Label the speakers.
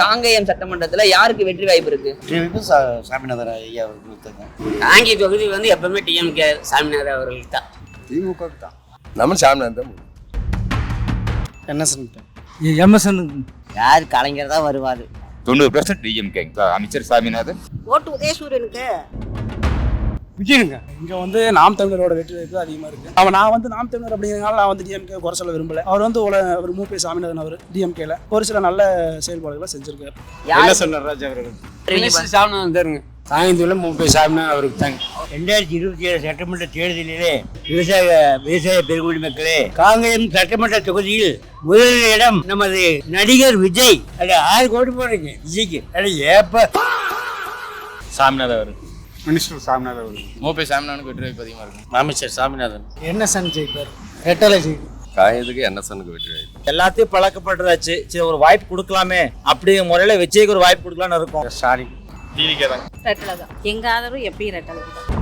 Speaker 1: காங்கேயம் சட்டமன்றத்துல யாருக்கு வெற்றி வாய்ப்பு இருக்கு?
Speaker 2: சாமிநாதன் ஐயா அவர்களுக்கு.
Speaker 3: காங்கி தொகுதி வந்து எப்பவுமே டிஎம்கே சாமிநாதன் அவர்களுக்கு தான்.
Speaker 2: திமுக தான்.
Speaker 4: நம்ம சாமிநாதன்
Speaker 2: எம்எஸ்என்
Speaker 3: யார் கலைஞர் தான் வருவார்.
Speaker 5: 90% டிஎம்கே. அமைச்சர் சாமிநாதன்.
Speaker 3: ஓட்டு உதயசூரியனுக்கு.
Speaker 2: விஜயனுங்க. இங்க வந்து நாம் தமிழரோட வெற்றி வாய்ப்பு அதிகமா இருக்கு. நான் வந்து நாம் தமிழர் அப்படிங்கிறதுனால நான் வந்து டிஎம்கே குறை சொல்ல விரும்பல. அவர் வந்து ஒரு மூப்பே சாமிநாதன் அவர் டிஎம்கேல ஒரு சில நல்ல செயல்பாடுகளை செஞ்சிருக்காரு.
Speaker 4: சொன்னார் அவர்கள்
Speaker 2: சாமிநாதன் சாயந்தூர்ல மூப்பே சாமிநாதன் அவருக்கு தாங்க.
Speaker 6: 2027 சட்டமன்ற தேர்தலிலே விவசாய பெருங்குடி மக்களே, காங்கேயம் சட்டமன்ற தொகுதியில் முதலிடம் நமது நடிகர் விஜய். அது 6 கோடி போறீங்க விஜய்க்கு. அது ஏப்ப
Speaker 4: சாமிநாதன் அவர்கள்.
Speaker 2: மினிஸ்டர் சாமிநாதன் அவர்கள்.
Speaker 4: மூப்பை சாமிநாதனுக்கு வெற்றி வாய்ப்பு அதிகமாக இருக்கும்.
Speaker 6: அமைச்சர் சாமிநாதன்.
Speaker 2: என்எஸ்என் ஜெயிப்பார். ரெட்டலை ஜெயிப்பார்.
Speaker 4: காயத்துக்கு என்எஸ்எனுக்கு வெற்றி வாய்ப்பு.
Speaker 6: எல்லாத்தையும் பழக்கப்படுறதாச்சு. சரி, ஒரு வாய்ப்பு கொடுக்கலாமே அப்படிங்கிற முறையில விஜய்க்கு ஒரு வாய்ப்பு கொடுக்கலாம்னு இருக்கும்.
Speaker 4: ஸ்டாலின். டிவிகே தான்.
Speaker 7: ரெட்டலை தான். எங்க ஆதரவு எப்பயும் ரெட்டலை தான்.